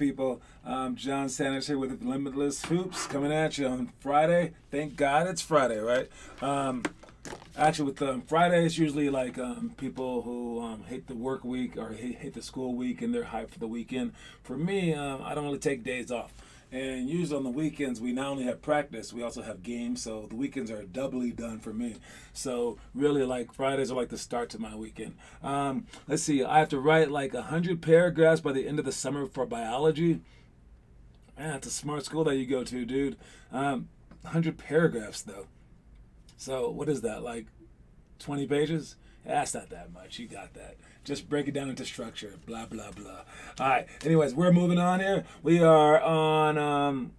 people? John Sanders here with Limitless Hoops coming at you on Friday. Thank God it's Friday, right? Actually, with Friday, it's usually like people who hate the work week or hate the school week and they're hyped for the weekend. For me, I don't really take days off. And usually on the weekends, we not only have practice, we also have games. So the weekends are doubly done for me. So really, like Fridays are like the start to my weekend. Let's see, I have to write like 100 paragraphs by the end of the summer for biology. Man, it's a smart school that you go to, dude. 100 paragraphs though. So what is that, like 20 pages? That's not that much. You got that. Just break it down into structure. Blah, blah, blah. All right. Anyways, we're moving on here. We are on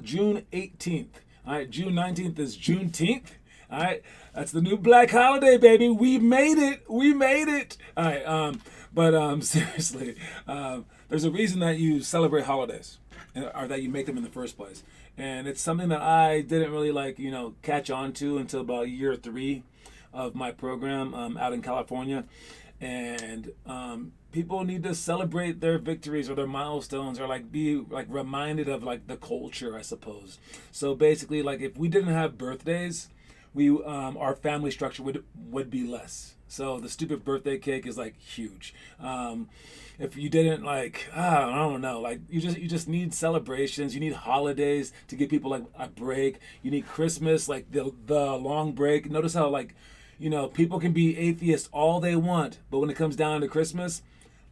June 18th. All right. June 19th is Juneteenth. All right. That's the new black holiday, baby. We made it. We made it. All right. But seriously, there's a reason that you celebrate holidays or that you make them in the first place. And it's something that I didn't really catch on to until about year 3 of my program out in California. And people need to celebrate their victories or their milestones, or be reminded of the culture, I suppose. So basically, if we didn't have birthdays, we our family structure would be less. So the stupid birthday cake is huge. If you didn't I don't know, you just need celebrations. You need holidays to give people a break. You need Christmas, the long break. Notice how people can be atheists all they want, but when it comes down to Christmas,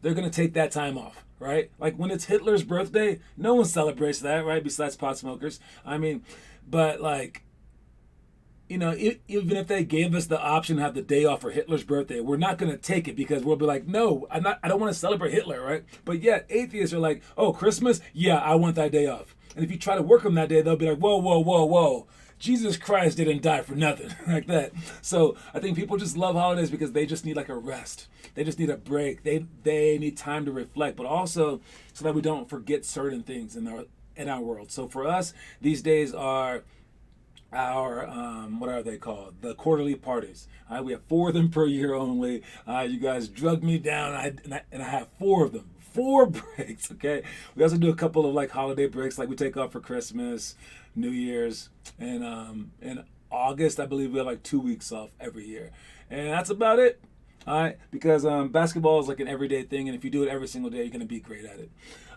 they're gonna take that time off, right? When it's Hitler's birthday, no one celebrates that, right? Besides pot smokers. I mean, but even if they gave us the option to have the day off for Hitler's birthday, we're not going to take it because we'll be no, I don't want to celebrate Hitler, right? But yet atheists are oh, Christmas? Yeah, I want that day off. And if you try to work them that day, they'll be whoa, whoa, whoa, whoa. Jesus Christ didn't die for nothing like that. So I think people just love holidays because they just need a rest. They just need a break. They need time to reflect, but also so that we don't forget certain things in our world. So for us, these days are our what are they called? The quarterly parties. We have 4 of them per year only. You guys drugged me down, and I have 4 of them. 4 breaks. Okay. We also do a couple of holiday breaks, we take off for Christmas, New Year's, and in August I believe we have 2 weeks off every year, and that's about it. All right, because basketball is an everyday thing, and if you do it every single day, you're going to be great at it.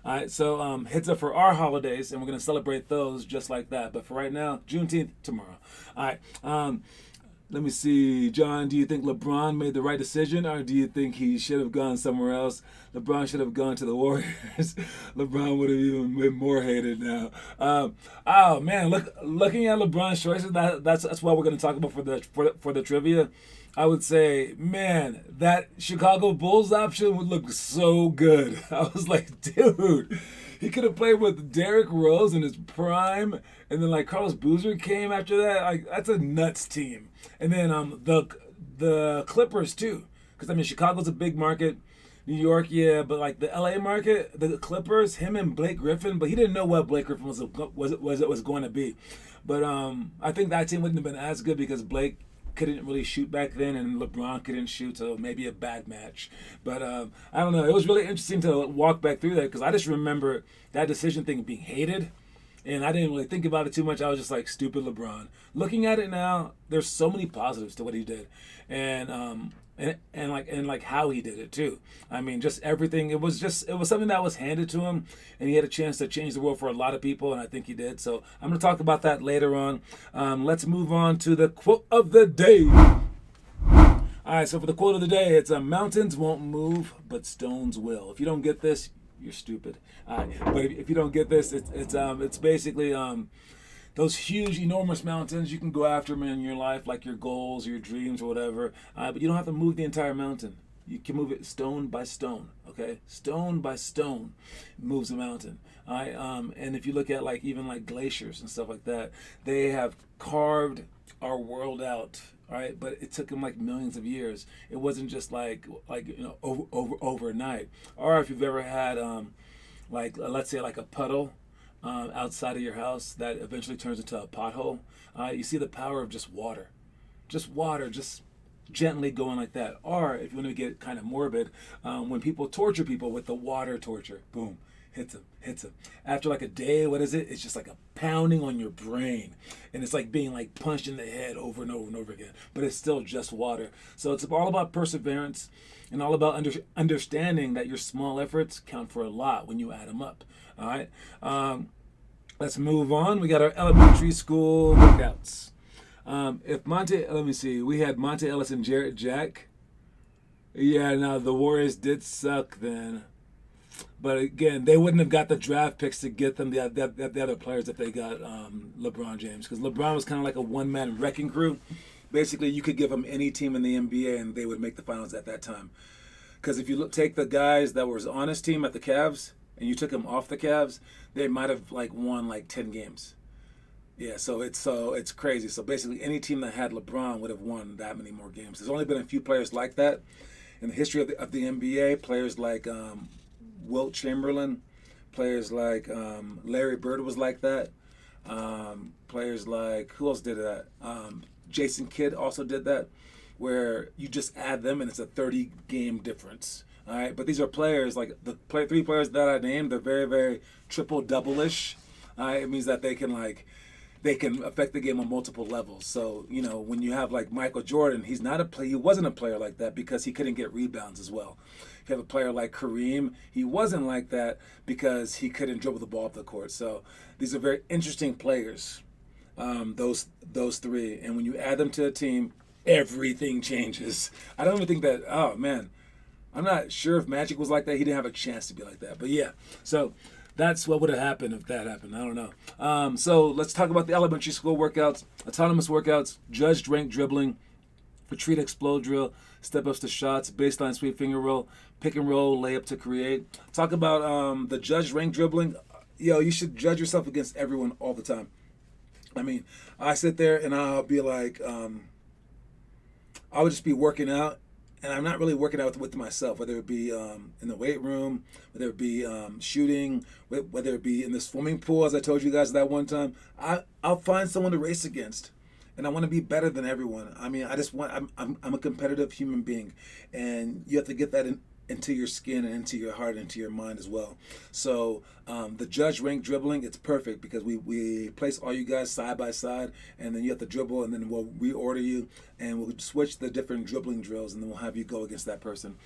All right, so heads up for our holidays, and we're going to celebrate those just like that. But for right now, Juneteenth tomorrow. All right, let me see. John, do you think LeBron made the right decision, or do you think he should have gone somewhere else? LeBron should have gone to the Warriors. LeBron would have even been more hated now. Oh man, looking at LeBron's choices, that's what we're going to talk about for the trivia. I would say, man, that Chicago Bulls option would look so good. I was dude, he could have played with Derrick Rose in his prime, and then Carlos Boozer came after that. That's a nuts team. And then the Clippers too, because Chicago's a big market. New York, yeah, but the LA market, the Clippers, him and Blake Griffin, but he didn't know what Blake Griffin was going to be. But I think that team wouldn't have been as good because Blake couldn't really shoot back then, and LeBron couldn't shoot, so maybe a bad match. But I don't know. It was really interesting to walk back through that because I just remember that decision thing being hated, and I didn't really think about it too much. I was just stupid LeBron. Looking at it now, there's so many positives to what he did, and how he did it too. Just everything. It was something that was handed to him, and he had a chance to change the world for a lot of people, and I think he did. So I'm going to talk about that later on. Let's move on to the quote of the day. All right, so for the quote of the day, it's mountains won't move, but stones will. If you don't get this, you're stupid. All right, but if you don't get this, it's basically those huge, enormous mountains, you can go after them in your life, your goals, your dreams, or whatever. But you don't have to move the entire mountain. You can move it stone by stone, okay? Stone by stone moves a mountain. All right? And if you look at even glaciers and stuff like that, they have carved our world out, all right? But it took them millions of years. It wasn't just overnight. Or if you've ever had let's say a puddle outside of your house that eventually turns into a pothole. You see the power of just water, just gently going like that. Or if you want to get kind of morbid, when people torture people with the water torture, boom, hits him. After like a day, what is it? It's just like a pounding on your brain, and it's like being like punched in the head over and over and over again. But it's still just water. So it's all about perseverance, and all about understanding that your small efforts count for a lot when you add them up. All right. Let's move on. We got our elementary school workouts. Let me see. We had Monte Ellis and Jarrett Jack. Yeah, now the Warriors did suck then. But again, they wouldn't have got the draft picks to get them the other players if they got LeBron James. Because LeBron was kind of like a one-man wrecking crew. Basically, you could give them any team in the NBA and they would make the finals at that time. Because if you take the guys that was on his team at the Cavs and you took them off the Cavs, they might have like won like 10 games. Yeah, so it's crazy. So basically, any team that had LeBron would have won that many more games. There's only been a few players like that in the history of the NBA. Players like Wilt Chamberlain, players like Larry Bird was like that. Players like, who else did that? Jason Kidd also did that, where you just add them and it's a 30-game difference. All right, but these are players like the three players that I named. They're very, very triple-double-ish. It means that they can affect the game on multiple levels. So, when you have like Michael Jordan, he wasn't a player like that because he couldn't get rebounds as well. If you have a player like Kareem, he wasn't like that because he couldn't dribble the ball up the court. So these are very interesting players, those three. And when you add them to a team, everything changes. I don't even think that, oh man, I'm not sure if Magic was like that. He didn't have a chance to be like that. But yeah, so that's what would have happened if that happened. I don't know. So let's talk about the elementary school workouts, autonomous workouts, judged rank dribbling, retreat explode drill, step-ups to shots, baseline sweep finger roll, pick and roll, layup to create. Talk about the judged rank dribbling. You should judge yourself against everyone all the time. I mean, I sit there and I'll be like, I would just be working out. And I'm not really working out with myself, whether it be in the weight room, whether it be shooting, whether it be in the swimming pool, as I told you guys that one time. I'll find someone to race against, and I want to be better than everyone. I mean, I'm a competitive human being, and you have to get that into your skin and into your heart and into your mind as well. So the judge rank dribbling, it's perfect because we place all you guys side by side, and then you have to dribble, and then we'll reorder you, and we'll switch the different dribbling drills, and then we'll have you go against that person.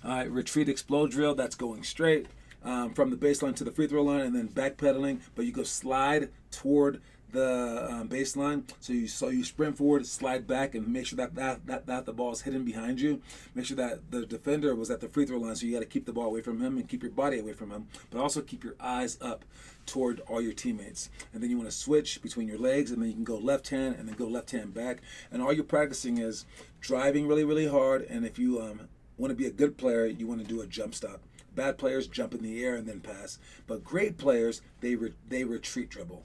All right, retreat explode drill, that's going straight from the baseline to the free throw line, and then backpedaling, but you go slide toward the baseline. So you sprint forward, slide back, and make sure that the ball is hidden behind you. Make sure that the defender was at the free throw line, so you got to keep the ball away from him and keep your body away from him, but also keep your eyes up toward all your teammates. And then you want to switch between your legs, and then you can go left hand and then go left hand back. And all you're practicing is driving really, really hard. And if you want to be a good player, you want to do a jump stop. Bad players jump in the air and then pass, but great players, they retreat dribble.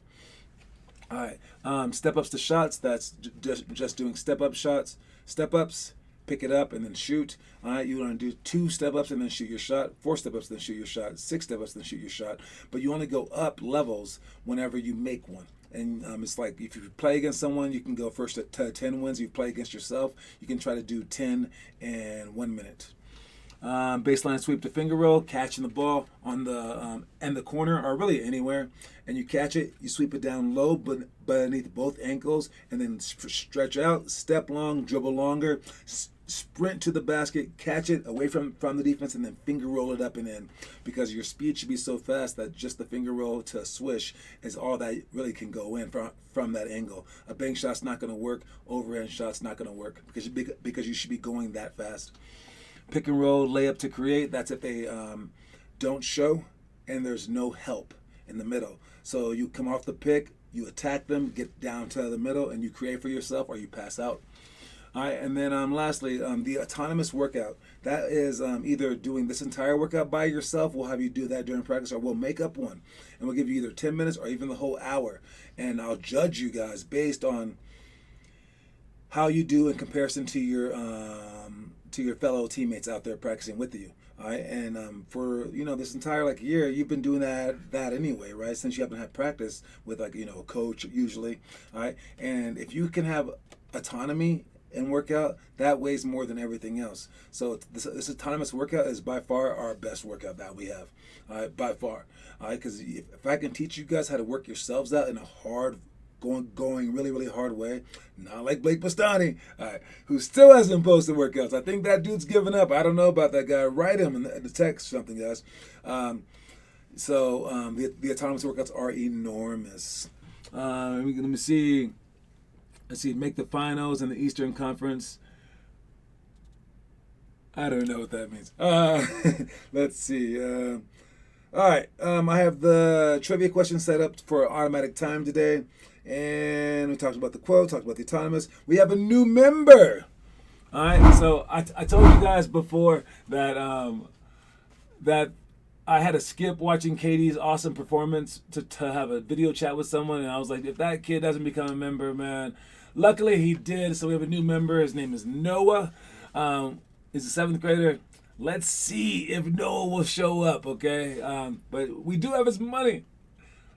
All right, step-ups to shots, that's just doing step-up shots. Step-ups, pick it up, and then shoot. All right, you want to do 2 step-ups and then shoot your shot, 4 step-ups, then shoot your shot, 6 step-ups, then shoot your shot. But you only go up levels whenever you make one. And it's like if you play against someone, you can go first to 10 wins. If you play against yourself, you can try to do 10 in 1 minute. Baseline sweep to finger roll, catching the ball on the and the corner, or really anywhere, and you catch it, you sweep it down low but beneath both ankles, and then stretch out, step long, dribble longer, sprint to the basket, catch it away from the defense, and then finger roll it up and in, because your speed should be so fast that just the finger roll to a swish is all that really can go in from that angle. A bank shot's not going to work, overhand shot's not going to work because you should be going that fast. Pick and roll, layup to create, that's if they don't show and there's no help in the middle. So you come off the pick, you attack them, get down to the middle, and you create for yourself or you pass out. All right, and then lastly, the autonomous workout. That is either doing this entire workout by yourself, we'll have you do that during practice, or we'll make up one. And we'll give you either 10 minutes or even the whole hour. And I'll judge you guys based on how you do in comparison to your fellow teammates out there practicing with you. All right, and for this entire year, you've been doing that anyway, right? Since you haven't had practice with a coach usually. All right, and if you can have autonomy and workout, that weighs more than everything else. So this autonomous workout is by far our best workout that we have, by far. Because if I can teach you guys how to work yourselves out in a hard, going really, really hard way, not like Blake Bastani, who still hasn't posted workouts. I think that dude's given up. I don't know about that guy. Write him in the text something, guys. The autonomous workouts are enormous. Let me see. Let's see. Make the finals in the Eastern Conference. I don't know what that means. Let's see. All right. I have the trivia question set up for automatic time today. And we talked about the quote, talked about the autonomous. We have a new member. All right. So I told you guys before that that I had to skip watching Katie's awesome performance to have a video chat with someone. And I was like, if that kid doesn't become a member, man. Luckily, he did. So we have a new member. His name is Noah. He's a 7th grader. Let's see if Noah will show up, okay? But we do have his money.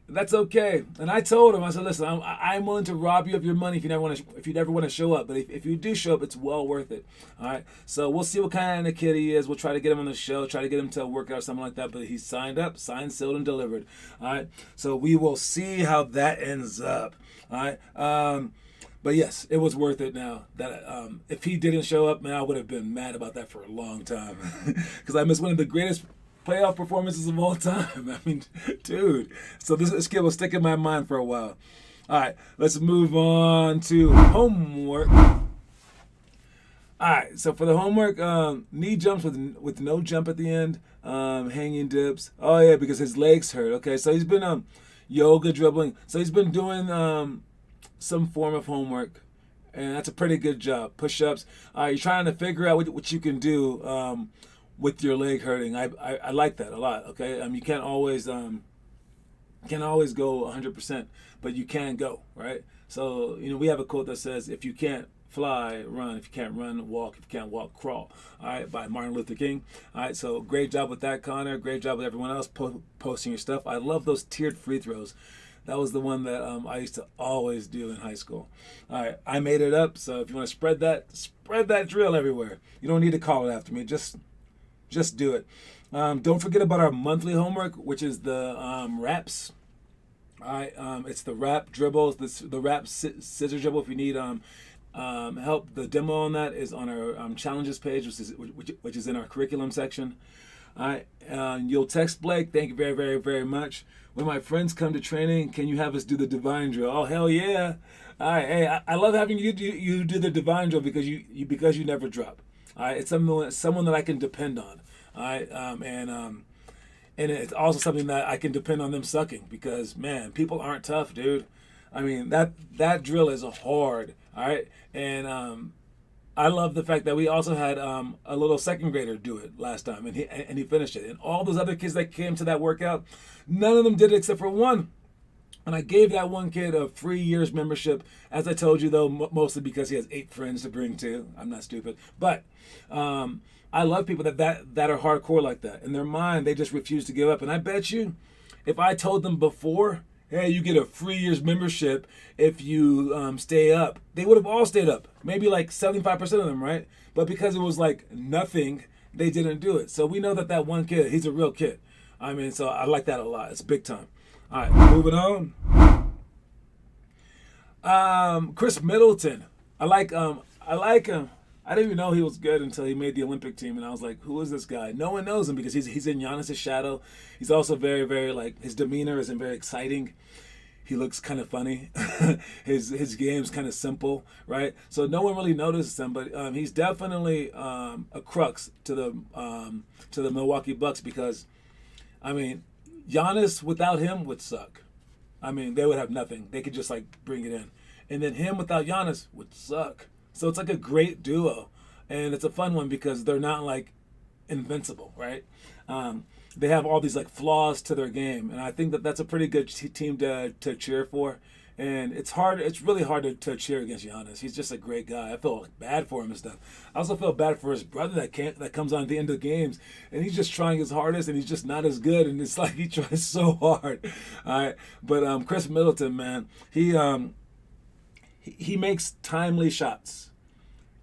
That's okay. And I told him, I said, listen, I'm willing to rob you of your money if you never want to show up. But if you do show up, it's well worth it. All right. So we'll see what kind of kid he is. We'll try to get him on the show, try to get him to a workout or something like that. But he's signed up, signed, sealed, and delivered. All right. So we will see how that ends up. All right. But yes, it was worth it now. That if he didn't show up, man, I would have been mad about that for a long time. Because I missed one of the greatest playoff performances of all time. I mean, dude. So this kid will stick in my mind for a while. All right, let's move on to homework. All right, so for the homework, knee jumps with no jump at the end, hanging dips. Oh yeah, because his legs hurt. Okay, so he's been yoga, dribbling. So he's been doing some form of homework, and that's a pretty good job. Push-ups. You're trying to figure out what you can do with your leg hurting. I like that a lot. Okay, you can't always go 100%, but you can go, right? So we have a quote that says, if you can't fly, run. If you can't run, walk. If you can't walk, crawl. All right, by Martin Luther King. All right, so great job with that, Connor. Great job with everyone else posting your stuff. I love those tiered free throws. That was the one that I used to always do in high school. All right, I made it up. So if you want to spread that drill everywhere. You don't need to call it after me. Just do it. Don't forget about our monthly homework, which is the raps. All right, it's the rap dribbles, the rap scissor dribble. If you need help, the demo on that is on our challenges page, which is in our curriculum section. All right, you'll text Blake. Thank you very, very, very much. When my friends come to training, can you have us do the divine drill? Oh, hell yeah. All right, hey, I love having you do the divine drill because you never drop. All right, it's someone that I can depend on. All right, and it's also something that I can depend on them sucking because, man, people aren't tough, dude. I mean, that drill is hard. All right, and I love the fact that we also had a little 2nd grader do it last time, and he finished it. And all those other kids that came to that workout, none of them did it except for one. And I gave that one kid a free year's membership, as I told you, though, mostly because he has 8 friends to bring to. I'm not stupid. But I love people that are hardcore like that. In their mind, they just refuse to give up. And I bet you, if I told them before, hey, you get a free year's membership if you stay up, they would have all stayed up. Maybe like 75% of them, right? But because it was like nothing, they didn't do it. So we know that one kid, he's a real kid. I mean, so I like that a lot. It's big time. All right, moving on. Chris Middleton. I like him. I didn't even know he was good until he made the Olympic team, and I was like, who is this guy? No one knows him because he's in Giannis' shadow. He's also very, very, like, his demeanor isn't very exciting. He looks kind of funny. His game's kind of simple, right? So no one really notices him, but he's definitely a crux to the Milwaukee Bucks because, I mean, Giannis without him would suck. I mean, they would have nothing. They could just like bring it in. And then him without Giannis would suck. So it's like a great duo. And it's a fun one because they're not like invincible, right? They have all these like flaws to their game. And I think that's a pretty good team to cheer for. And it's really hard to cheer against Giannis. He's just a great guy. I feel bad for him and stuff. I also feel bad for his brother that comes on at the end of the games and he's just trying his hardest and he's just not as good. And it's like he tries so hard. All right. But Chris Middleton, man, he makes timely shots.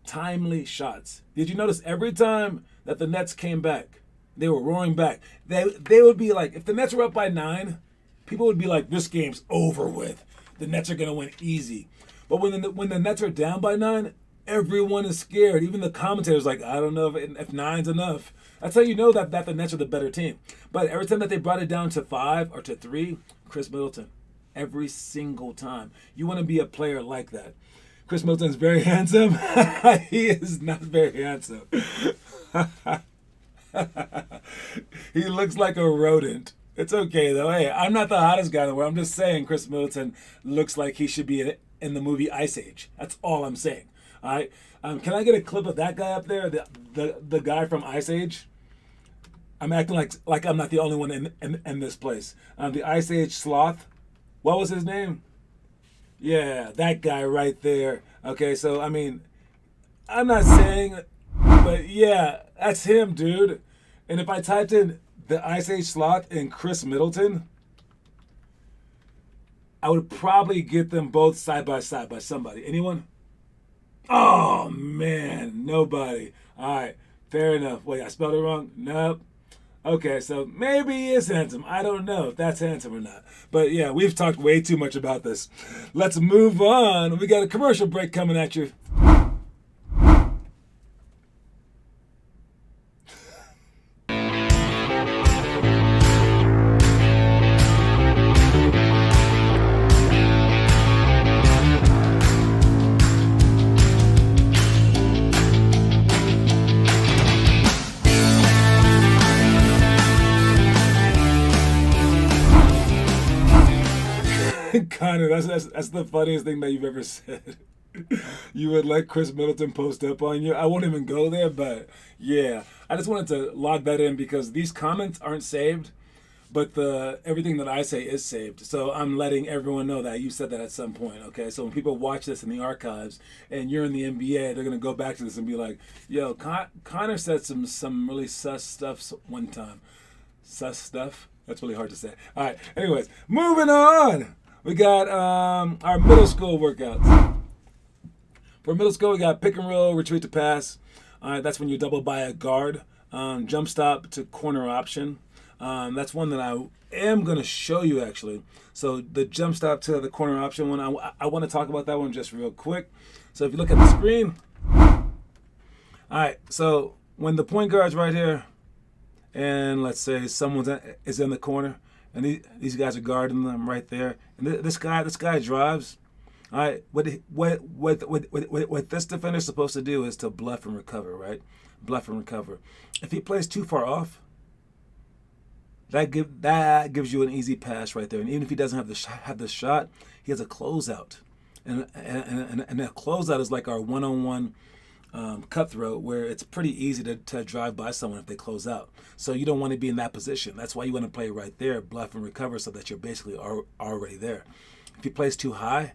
timely shots. Did you notice every time that the Nets came back, they were roaring back. They would be like, if the Nets were up by 9, people would be like, this game's over with. The Nets are gonna win easy. But when the Nets are down by 9, everyone is scared. Even the commentators like, I don't know if 9's enough. That's how you know that the Nets are the better team. But every time that they brought it down to 5 or to 3, Chris Middleton. Every single time. You want to be a player like that. Chris Middleton's very handsome. He is not very handsome. He looks like a rodent. It's okay though. Hey, I'm not the hottest guy in the world. I'm just saying Chris Middleton looks like he should be in the movie Ice Age. That's all I'm saying. All right. Can I get a clip of that guy up there? The guy from Ice Age. I'm acting like I'm not the only one in this place. The Ice Age sloth. What was his name? Yeah, that guy right there. Okay, so I mean, I'm not saying, but yeah, that's him, dude. And if I typed in the Ice Age sloth and Chris Middleton, I would probably get them both side by somebody. Anyone? Oh man, nobody. All right, fair enough. Wait, I spelled it wrong? Nope. Okay, so maybe he is handsome. I don't know if that's handsome or not. But yeah, we've talked way too much about this. Let's move on. We got a commercial break coming at you. Connor, that's the funniest thing that you've ever said. You would let Chris Middleton post up on you. I won't even go there, but yeah, I just wanted to log that in because these comments aren't saved, but everything that I say is saved. So I'm letting everyone know that you said that at some point. Okay, so when people watch this in the archives and you're in the NBA, they're gonna go back to this and be like, "Yo, Connor said some really sus stuff one time." Sus stuff. That's really hard to say. All right. Anyways, moving on. We got our middle school workouts. For middle school, we got pick and roll, retreat to pass. That's when you double by a guard. Jump stop to corner option. That's one that I am going to show you actually. So the jump stop to the corner option one, I want to talk about that one just real quick. So if you look at the screen. All right, so when the point guard's right here, and let's say someone is in the corner, and these guys are guarding them right there. And this guy drives. All right, what this defender's supposed to do is to bluff and recover, right? Bluff and recover. If he plays too far off, that gives you an easy pass right there. And even if he doesn't have the shot, he has a closeout, and a closeout is like our one-on-one cutthroat, where it's pretty easy to drive by someone if they close out. So you don't want to be in that position. That's why you want to play right there, bluff and recover, so that you're basically already there. If he plays too high,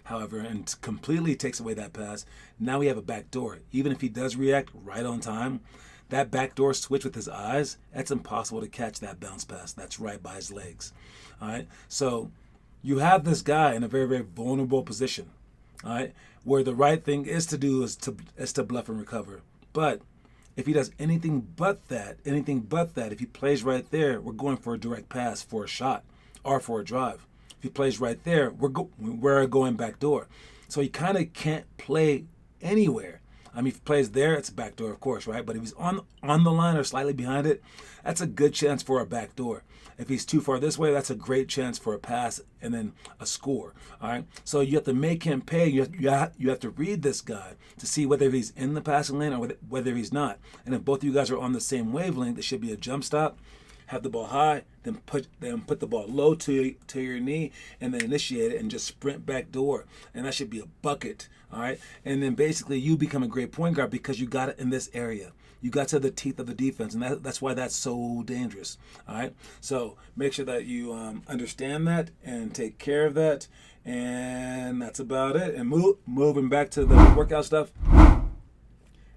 however, and completely takes away that pass, now we have a back door. Even if he does react right on time, that backdoor switch with his eyes, that's impossible to catch that bounce pass. That's right by his legs. All right. So you have this guy in a very, very vulnerable position. All right. Where the right thing is to do is to bluff and recover. But if he does anything but that, if he plays right there, we're going for a direct pass for a shot or for a drive. If he plays right there, we're going back door. So he kind of can't play anywhere. I mean, if he plays there, it's a back door, of course, right? But if he's on the line or slightly behind it, that's a good chance for a back door. If he's too far this way, that's a great chance for a pass and then a score. All right. So you have to make him pay. You have to read this guy to see whether he's in the passing lane or whether he's not. And if both of you guys are on the same wavelength, it should be a jump stop. Have the ball high, then put the ball low to your knee, and then initiate it and just sprint back door, and that should be a bucket. All right, and then basically you become a great point guard because you got it in this area. You got to the teeth of the defense, and that's why that's so dangerous. All right, so make sure that you understand that and take care of that, and that's about it. And moving back to the workout stuff.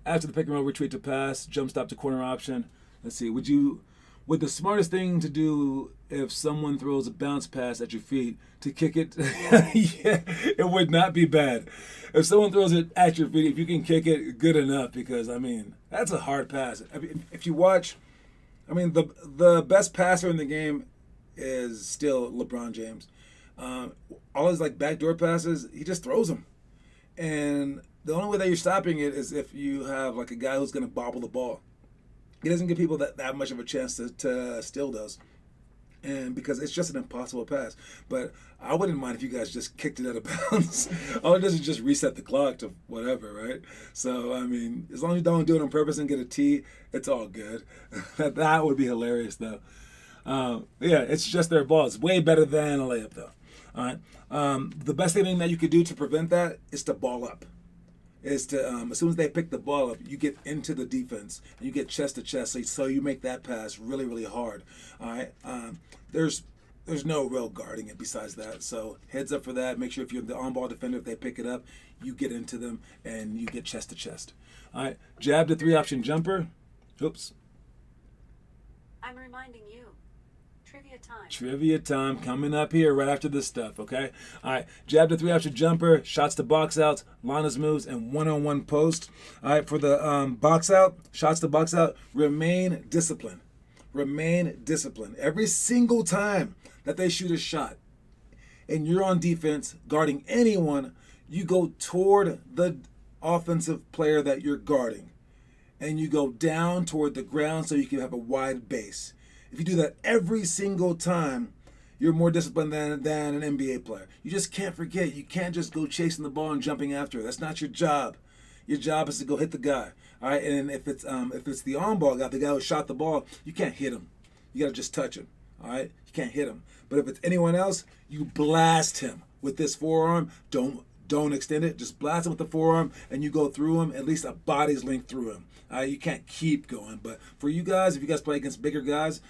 After the pick and roll, retreat to pass, jump stop to corner option. Let's see, would the smartest thing to do if someone throws a bounce pass at your feet to kick it. Yeah, it would not be bad. If someone throws it at your feet, if you can kick it, good enough, because I mean that's a hard pass. I mean, if you watch, I mean the best passer in the game is still LeBron James. All his like backdoor passes, he just throws them, and the only way that you're stopping it is if you have like a guy who's going to bobble the ball. He doesn't give people that much of a chance to steal those. And because it's just an impossible pass. But I wouldn't mind if you guys just kicked it out of bounds. All it does is just reset the clock to whatever, right? So, I mean, as long as you don't do it on purpose and get a T, it's all good. That would be hilarious, though. Yeah, it's just their ball. It's way better than a layup, though. All right. The best thing that you could do to prevent that is to ball up. Is to as soon as they pick the ball up, you get into the defense and you get chest to chest, so you make that pass really, really hard. All right, there's no real guarding it besides that. So heads up for that. Make sure if you're the on-ball defender, if they pick it up, you get into them and you get chest to chest. All right, jab to 3-option jumper. Oops. I'm reminding you. Trivia time. Trivia time coming up here right after this stuff, okay? All right, jab to 3-option jumper, shots to box outs, Lana's moves, and one-on-one post. All right, for the box out, shots to box out, remain disciplined. Remain disciplined. Every single time that they shoot a shot and you're on defense guarding anyone, you go toward the offensive player that you're guarding and you go down toward the ground so you can have a wide base. If you do that every single time, you're more disciplined than an NBA player. You just can't forget. You can't just go chasing the ball and jumping after it. That's not your job. Your job is to go hit the guy. All right, and if it's the on-ball guy, the guy who shot the ball, you can't hit him. You got to just touch him. All right, you can't hit him. But if it's anyone else, you blast him with this forearm. Don't extend it. Just blast him with the forearm, and you go through him. At least a body's length through him. You can't keep going. But for you guys, if you guys play against bigger guys,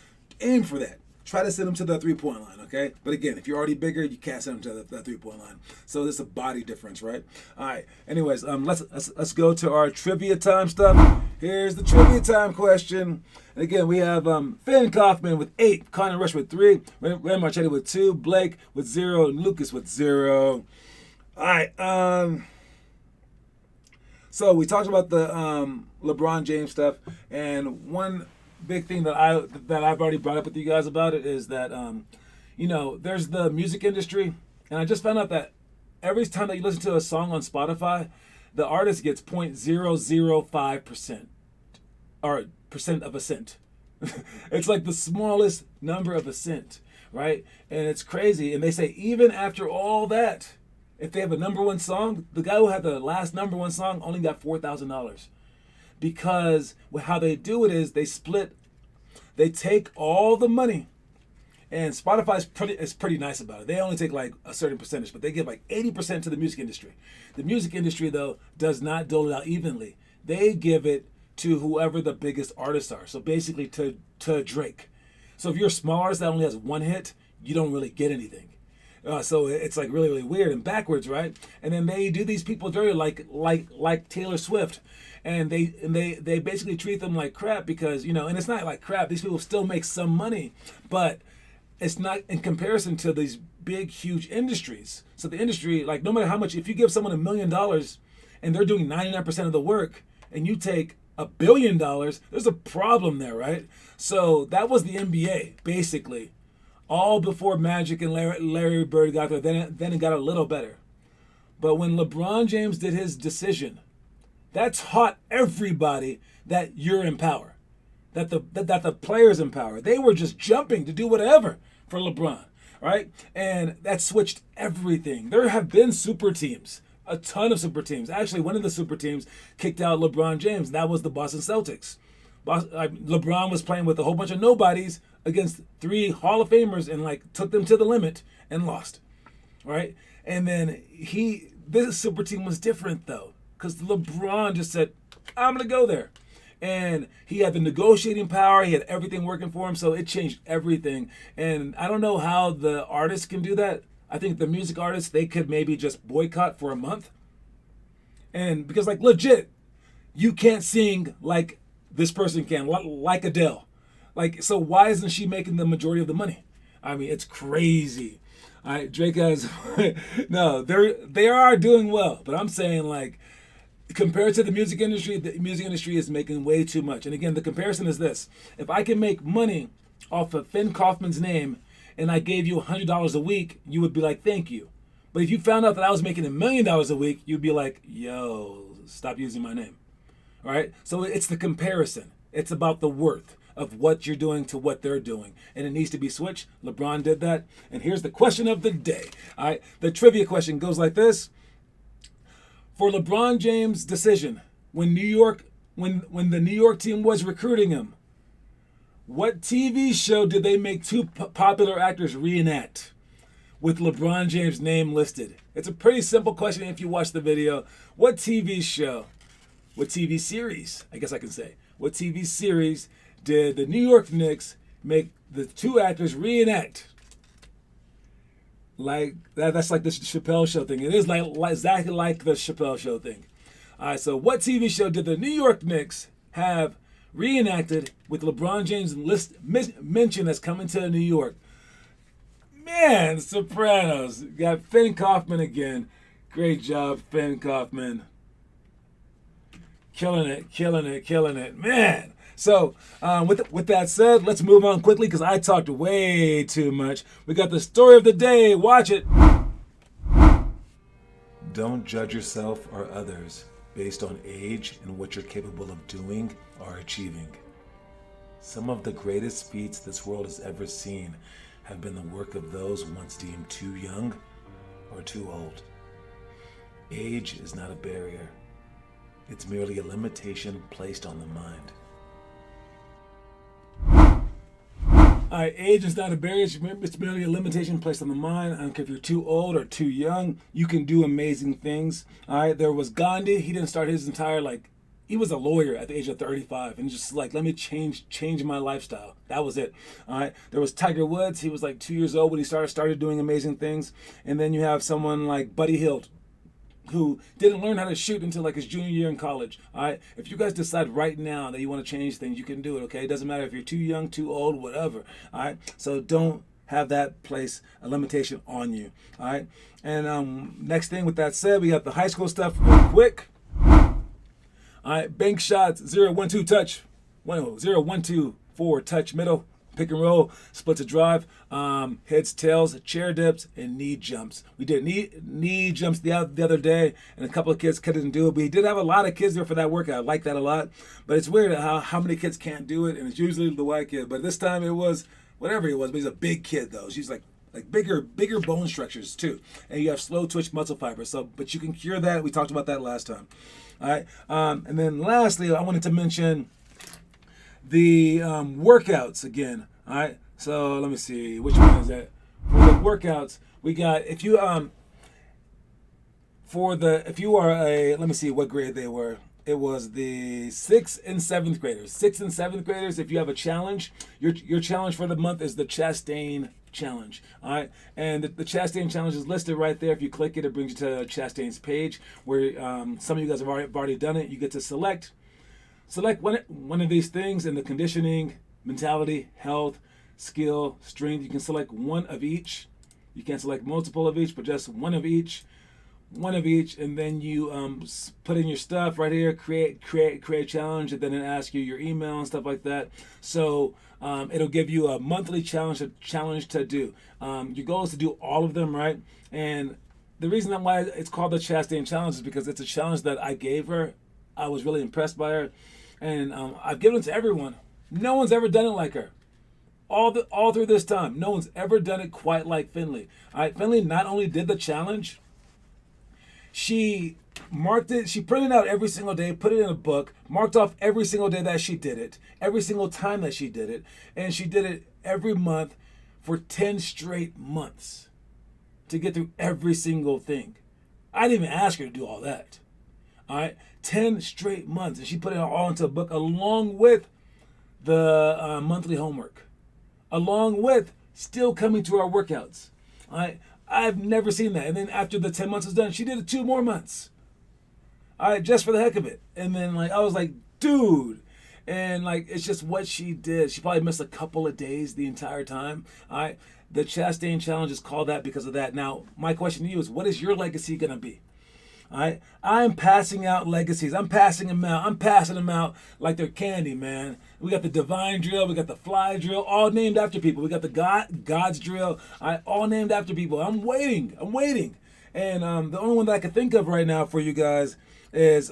aim for that. Try to send them to the 3-point line, okay? But again, if you're already bigger, you can't send them to that 3-point line. So there's a body difference, right? All right. Anyways, let's go to our trivia time stuff. Here's the trivia time question. And again, we have Finn Kaufman with 8, Connor Rush with 3, Ray Marchetti with 2, Blake with 0, and Lucas with 0. All right. So we talked about the LeBron James stuff, and one big thing that I've already brought up with you guys about it is that there's the music industry, and I just found out that every time that you listen to a song on Spotify, the artist gets 0.005% or percent of a cent. It's like the smallest number of a cent, right? And it's crazy. And they say even after all that, if they have a number one song, the guy who had the last number one song only got $4,000. Because how they do it is they take all the money, and Spotify is pretty nice about it. They only take like a certain percentage, but they give like 80% to the music industry. The music industry, though, does not dole it out evenly. They give it to whoever the biggest artists are. So basically to Drake. So if you're a small artist that only has one hit, you don't really get anything. So it's like really, really weird and backwards, right? And then they do these people dirty like Taylor Swift. And they basically treat them like crap because, and it's not like crap. These people still make some money, but it's not in comparison to these big, huge industries. So the industry, like no matter how much, if you give someone $1 million and they're doing 99% of the work and you take $1 billion, there's a problem there, right? So that was the NBA, basically. All before Magic and Larry Bird got there, then it got a little better. But when LeBron James did his decision, that taught everybody that you're in power, that the players in power. They were just jumping to do whatever for LeBron, right? And that switched everything. There have been super teams, a ton of super teams. Actually, one of the super teams kicked out LeBron James. That was the Boston Celtics. LeBron was playing with a whole bunch of nobodies against 3 Hall of Famers and took them to the limit and lost, right? And then this super team was different though. Because LeBron just said, I'm going to go there. And he had the negotiating power. He had everything working for him. So it changed everything. And I don't know how the artists can do that. I think the music artists, they could maybe just boycott for a month. And because legit, you can't sing like this person can, like Adele. So why isn't she making the majority of the money? I mean, it's crazy. All right, Drake has no. They are doing well, but I'm saying like compared to the music industry is making way too much. And again, the comparison is this: if I can make money off of Finn Kaufman's name, and I gave you $100 a week, you would be like, thank you. But if you found out that I was making $1 million a week, you'd be like, yo, stop using my name. All right. So it's the comparison. It's about the worth of what you're doing to what they're doing. And it needs to be switched. LeBron did that. And here's the question of the day. All right. The trivia question goes like this. For LeBron James' decision, when the New York team was recruiting him, what TV show did they make two popular actors reenact with LeBron James' name listed? It's a pretty simple question if you watch the video. What TV show, what TV series, I guess I can say, what TV series did the New York Knicks make the two actors reenact? Like that's like the Chappelle Show thing. It is like exactly like the Chappelle Show thing. All right, so what TV show did the New York Knicks have reenacted with LeBron James mention as coming to New York? Man, Sopranos. Got Finn Kaufman again. Great job, Finn Kaufman. Killing it. Man. So, with that said, let's move on quickly because I talked way too much. We got the story of the day. Watch it. Don't judge yourself or others based on age and what you're capable of doing or achieving. Some of the greatest feats this world has ever seen have been the work of those once deemed too young or too old. Age is not a barrier. It's merely a limitation placed on the mind. All right, age is not a barrier. It's merely a limitation placed on the mind. I don't care if you're too old or too young. You can do amazing things. All right, there was Gandhi. He didn't start his entire he was a lawyer at the age of 35 and just like, let me change my lifestyle. That was it. All right. There was Tiger Woods. He was like 2 years old when he started doing amazing things. And then you have someone like Buddy Hield, who didn't learn how to shoot until like his junior year in college. All right. If you guys decide right now that you want to change things, you can do it. Okay. It doesn't matter if you're too young, too old, whatever. All right. So don't have that place a limitation on you. All right. And next thing with that said, we got the high school stuff real quick. All right, bank shots, 0-1-2 touch, 0-1-2 forward touch middle, pick and roll, splits a drive, heads, tails, chair dips, and knee jumps. We did knee jumps the other day, and a couple of kids couldn't do it. We did have a lot of kids there for that workout. I like that a lot, but it's weird how many kids can't do it, and it's usually the white kid. But this time it was whatever it was, but he's a big kid though. She's like bigger bone structures too, and you have slow twitch muscle fibers. So, but you can cure that. We talked about that last time. All right, and then lastly, I wanted to mention the workouts again. All right, so let me see which one is that. For the workouts, we got if you are a, let me see what grade they were. It was the 6th and 7th graders. 6th and 7th graders, if you have a challenge, your challenge for the month is the Chastain Challenge. All right. And the Chastain Challenge is listed right there. If you click it, it brings you to Chastain's page where some of you guys have already done it. You get to select one of these things in the conditioning, mentality, health, skill, strength. You can select one of each. You can't select multiple of each, but just one of each, and then you put in your stuff right here, create challenge, and then it asks you your email and stuff like that. So it'll give you a monthly challenge to do. Your goal is to do all of them, right? And the reason why it's called the Chastain Challenge is because it's a challenge that I gave her. I was really impressed by her, and I've given it to everyone. No one's ever done it like her. All through this time, no one's ever done it quite like Finley. All right, Finley not only did the challenge, she marked it, she printed it out every single day, put it in a book, marked off every single day that she did it, every single time that she did it, and she did it every month for 10 straight months to get through every single thing. I didn't even ask her to do all that. All right, 10 straight months, and she put it all into a book along with the monthly homework, along with still coming to our workouts. All right. I've never seen that. And then after the 10 months was done, she did it 2 more months. All right, just for the heck of it. And then I was like, dude. And it's just what she did. She probably missed a couple of days the entire time. All right. The Chastain Challenge is called that because of that. Now, my question to you is, what is your legacy going to be? All right, I'm passing out legacies. I'm passing them out. I'm passing them out like they're candy, man. We got the divine drill. We got the fly drill, all named after people. We got the God's drill, all named after people. I'm waiting. And the only one that I can think of right now for you guys is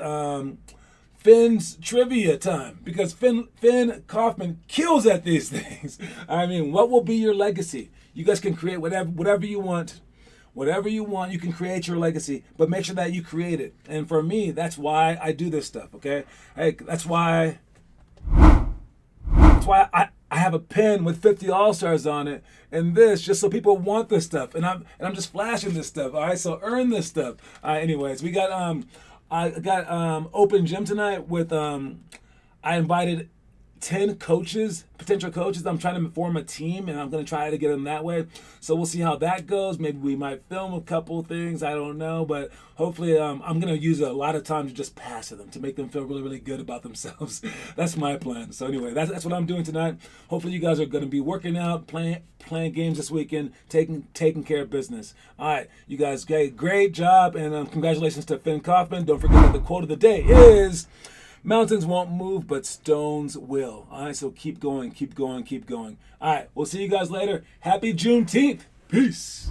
Finn's trivia time, because Finn Kaufman kills at these things. I mean, what will be your legacy? You guys can create whatever you want. Whatever you want, you can create your legacy, but make sure that you create it. And for me, that's why I do this stuff, okay? Hey, that's why I have a pen with 50 All-Stars on it and this, just so people want this stuff. And I'm just flashing this stuff, all right? So earn this stuff. All right, anyways, we got I got open gym tonight with I invited 10 coaches, potential coaches. I'm trying to form a team, and I'm going to try to get them that way. So we'll see how that goes. Maybe we might film a couple things. I don't know. But hopefully I'm going to use a lot of time to just pass to them, to make them feel really, really good about themselves. That's my plan. So anyway, that's what I'm doing tonight. Hopefully you guys are going to be working out, playing games this weekend, taking care of business. All right, you guys, great job. And congratulations to Finn Kaufman. Don't forget that the quote of the day is, mountains won't move, but stones will. All right, so keep going. All right, we'll see you guys later. Happy Juneteenth. Peace.